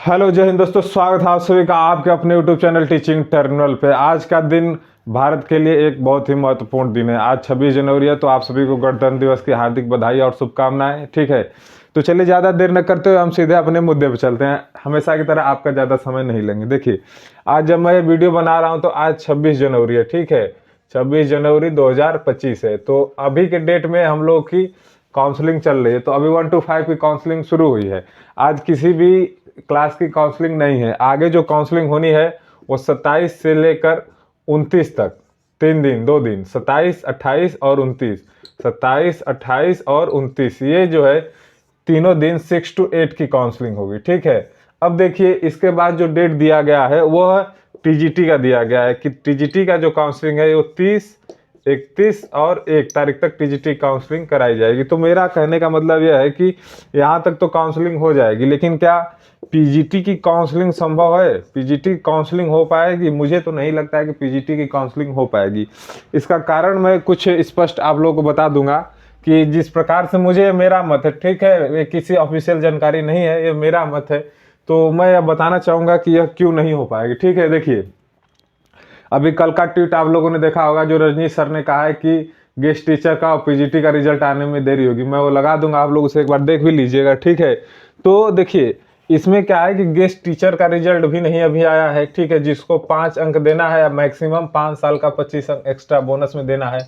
Hello जय हिंद दोस्तों, स्वागत है आप सभी का आपके अपने यूट्यूब चैनल टीचिंग टर्मिनल पे। आज का दिन भारत के लिए एक बहुत ही महत्वपूर्ण दिन है। आज 26 जनवरी है, तो आप सभी को गणतंत्र दिवस की हार्दिक बधाई और शुभकामनाएं। ठीक है, तो चलिए ज़्यादा देर न करते हुए हम सीधे अपने मुद्दे पर चलते हैं। हमेशा की तरह आपका ज़्यादा समय नहीं लेंगे। देखिए, आज जब मैं ये वीडियो बना रहा हूँ तो आज 26 जनवरी है। ठीक है, 26 जनवरी 2025 है। तो अभी के डेट में हम लोग की काउंसलिंग चल रही है। तो अभी 1 to 5 की काउंसलिंग शुरू हुई है। आज किसी भी क्लास की काउंसलिंग नहीं है। आगे जो काउंसलिंग होनी है वो 27 से लेकर 29 तक, 3 दिन 2 दिन, 27, 28 और 29। 27, 28 और 29, ये जो है तीनों दिन 6 to 8 की काउंसलिंग होगी। ठीक है, अब देखिए इसके बाद जो डेट दिया गया है वो टीजीटी का दिया गया है कि टीजीटी का जो काउंसलिंग है वो 30, 31 और 1 तारीख तक टीजीटी काउंसलिंग कराई जाएगी। तो मेरा कहने का मतलब यह है कि यहाँ तक तो काउंसलिंग हो जाएगी, लेकिन क्या पीजीटी की काउंसलिंग संभव है? पीजीटी की काउंसलिंग हो पाएगी? मुझे तो नहीं लगता है कि पीजीटी की काउंसलिंग हो पाएगी। इसका कारण मैं कुछ स्पष्ट आप लोगों को बता दूंगा कि जिस प्रकार से मुझे, मेरा मत है, ठीक है, ये किसी ऑफिशियल जानकारी नहीं है, ये मेरा मत है, तो मैं यह बताना चाहूँगा कि यह क्यों नहीं हो पाएगी। ठीक है, देखिए अभी कल का ट्वीट आप लोगों ने देखा होगा, जो रजनीश सर ने कहा है कि गेस्ट टीचर का और पीजीटी का रिजल्ट आने में देरी होगी। मैं वो लगा दूंगा, आप लोग उसे एक बार देख भी लीजिएगा। ठीक है, तो देखिए इसमें क्या है कि गेस्ट टीचर का रिजल्ट भी नहीं अभी आया है। ठीक है, जिसको 5 अंक देना है, मैक्सिमम 5 साल का 25 अंक एक्स्ट्रा बोनस में देना है,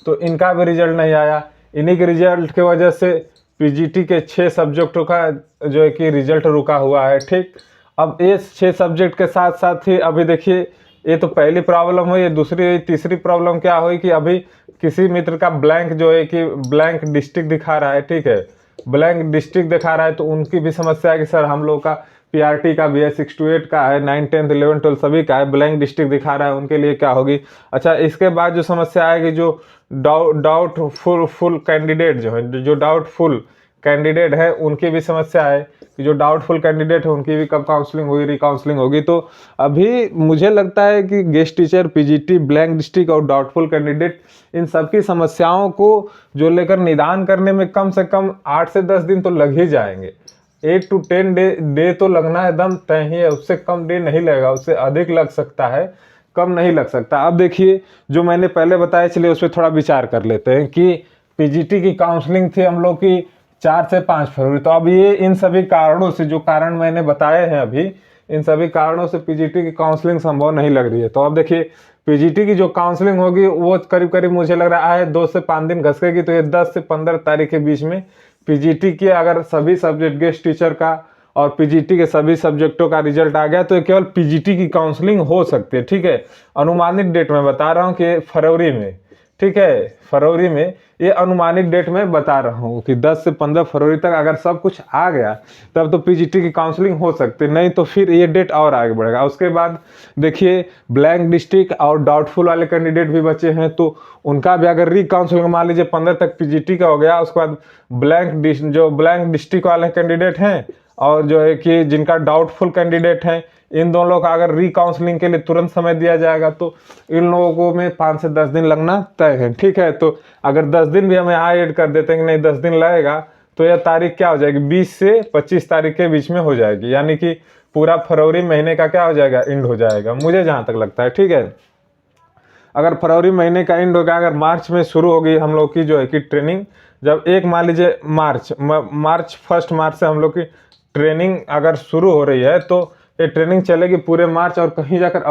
तो इनका भी रिजल्ट नहीं आया। इन्हीं के रिजल्ट की वजह से पीजीटी के 6 सब्जेक्टों का जो है कि रिजल्ट रुका हुआ है। ठीक, अब ये 6 सब्जेक्ट के साथ साथ ही अभी देखिए, ये तो पहली प्रॉब्लम हुई। दूसरी तीसरी प्रॉब्लम क्या हुई कि अभी किसी मित्र का ब्लैंक जो है कि ब्लैंक डिस्ट्रिक्ट दिखा रहा है। ठीक है, ब्लैंक डिस्ट्रिक्ट दिखा रहा है, तो उनकी भी समस्या है कि सर हम लोग का पीआरटी का भी है, 6 to 8 का है, 9, 10, 11, 12 सभी का है, ब्लैंक डिस्ट्रिक्ट दिखा रहा है, उनके लिए क्या होगी? अच्छा, इसके बाद जो समस्या आएगी, जो डाउटफुल कैंडिडेट जो है, जो डाउटफुल कैंडिडेट है उनकी भी समस्या है कि जो डाउटफुल कैंडिडेट है उनकी भी कब काउंसलिंग होगी, रिकाउंसलिंग होगी। तो अभी मुझे लगता है कि guest teacher, PGT, blank district और डाउटफुल कैंडिडेट, इन सबकी समस्याओं को जो लेकर निदान करने में कम से कम 8 से 10 दिन तो लग ही जाएंगे। 8 to 10 डे तो लगना एकदम तय ही है, उससे कम डे नहीं लगेगा, उससे अधिक लग सकता है, कम नहीं लग सकता। अब देखिए जो मैंने पहले बताया, चलिए उस पर थोड़ा विचार कर लेते हैं कि पीजीटी की काउंसलिंग थी हम लोग की 4 से 5 फरवरी। तो अब ये इन सभी कारणों से, जो कारण मैंने बताए हैं अभी, इन सभी कारणों से पीजीटी की काउंसलिंग संभव नहीं लग रही है। तो अब देखिए पीजीटी की जो काउंसलिंग होगी वो करीब करीब मुझे लग रहा है 2 से 5 दिन घसकेगी। तो ये 10 से 15 तारीख के बीच में पीजीटी के अगर सभी सब्जेक्ट, गेस्ट टीचर का और पीजीटी के सभी सब्जेक्टों का रिजल्ट आ गया तो केवल पीजीटी की काउंसलिंग हो सकती है। ठीक है, अनुमानित डेट में बता रहा हूँ कि फरवरी में। ठीक है, फरवरी में, ये अनुमानित डेट में बता रहा हूँ कि 10 से 15 फरवरी तक अगर सब कुछ आ गया तब तो पीजीटी की काउंसलिंग हो सकती है, नहीं तो फिर ये डेट और आगे बढ़ेगा। उसके बाद देखिए ब्लैंक डिस्ट्रिक्ट और डाउटफुल वाले कैंडिडेट भी बचे हैं, तो उनका भी अगर रिकाउंसलिंग मान लीजिए 15 तक पीजीटी का हो गया, उसके बाद ब्लैंक डिस्ट्रिक्ट वाले कैंडिडेट हैं और जो है कि जिनका डाउटफुल कैंडिडेट हैं, इन दोनों का अगर रिकाउंसलिंग के लिए तुरंत समय दिया जाएगा तो इन लोगों को में 5 से 10 दिन लगना तय है। ठीक है, तो अगर 10 दिन भी हमें यहाँ ऐड कर देते हैं कि नहीं 10 दिन लगेगा, तो यह तारीख क्या हो जाएगी, 20 से 25 तारीख के बीच में हो जाएगी, यानी कि पूरा फरवरी महीने का क्या हो जाएगा, एंड हो जाएगा, मुझे जहाँ तक लगता है। ठीक है, अगर फरवरी महीने का एंड हो गया, अगर मार्च में शुरू होगी हम लोग की जो है कि ट्रेनिंग, जब एक मान लीजिए मार्च 1 मार्च से हम लोग की ट्रेनिंग अगर शुरू हो रही है, तो ये ट्रेनिंग चलेगी पूरे मार्च, और कहीं जाकर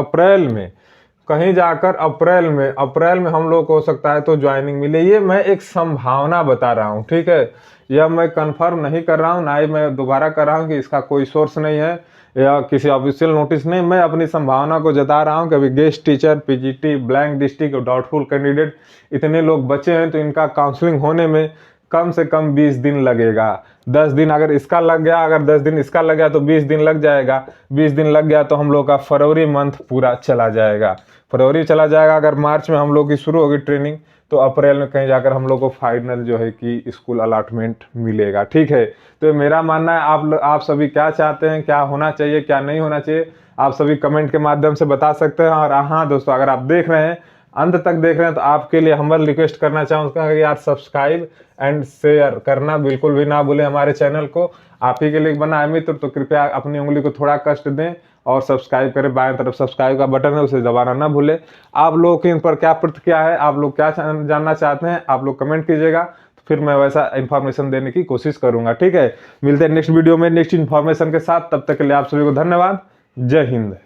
अप्रैल में हम लोग को हो सकता है तो ज्वाइनिंग मिले। ये मैं एक संभावना बता रहा हूँ। ठीक है, यह मैं कंफर्म नहीं कर रहा हूँ, ना ही मैं दोबारा कर रहा हूँ कि इसका कोई सोर्स नहीं है या किसी ऑफिशियल नोटिस नहीं। मैं अपनी संभावना को जता रहा हूँ कि अभी guest teacher, PGT, blank district और डाउटफुल कैंडिडेट इतने लोग बचे हैं, तो इनका काउंसलिंग होने में कम से कम 20 दिन लगेगा। 10 दिन अगर इसका लग गया, अगर 10 दिन इसका लग गया तो 20 दिन लग जाएगा। 20 दिन लग गया तो हम लोग का फरवरी मंथ पूरा चला जाएगा, फरवरी चला जाएगा। अगर मार्च में हम लोग की शुरू होगी ट्रेनिंग, तो अप्रैल में कहीं जाकर हम लोग को फाइनल जो है कि स्कूल अलॉटमेंट मिलेगा। ठीक है, तो मेरा मानना है, आप सभी क्या चाहते हैं, क्या होना चाहिए, क्या नहीं होना चाहिए, आप सभी कमेंट के माध्यम से बता सकते हैं। और हाँ दोस्तों, अगर आप देख रहे हैं, अंत तक देख रहे हैं, तो आपके लिए हम्बल रिक्वेस्ट करना चाहूँगा कि यार सब्सक्राइब एंड शेयर करना बिल्कुल भी ना भूलें हमारे चैनल को। आप ही के लिए बना है मित्र, तो कृपया अपनी उंगली को थोड़ा कष्ट दें और सब्सक्राइब करें। बाएं तरफ सब्सक्राइब का बटन है, उसे दबाना ना भूलें। आप लोगों की इन पर क्या प्रतिक्रिया है, आप लोग क्या जानना चाहते हैं, आप लोग कमेंट कीजिएगा, तो फिर मैं वैसा इन्फॉर्मेशन देने की कोशिश करूंगा। ठीक है, मिलते हैं नेक्स्ट वीडियो में नेक्स्ट इन्फॉर्मेशन के साथ। तब तक के लिए आप सभी को धन्यवाद। जय हिंद।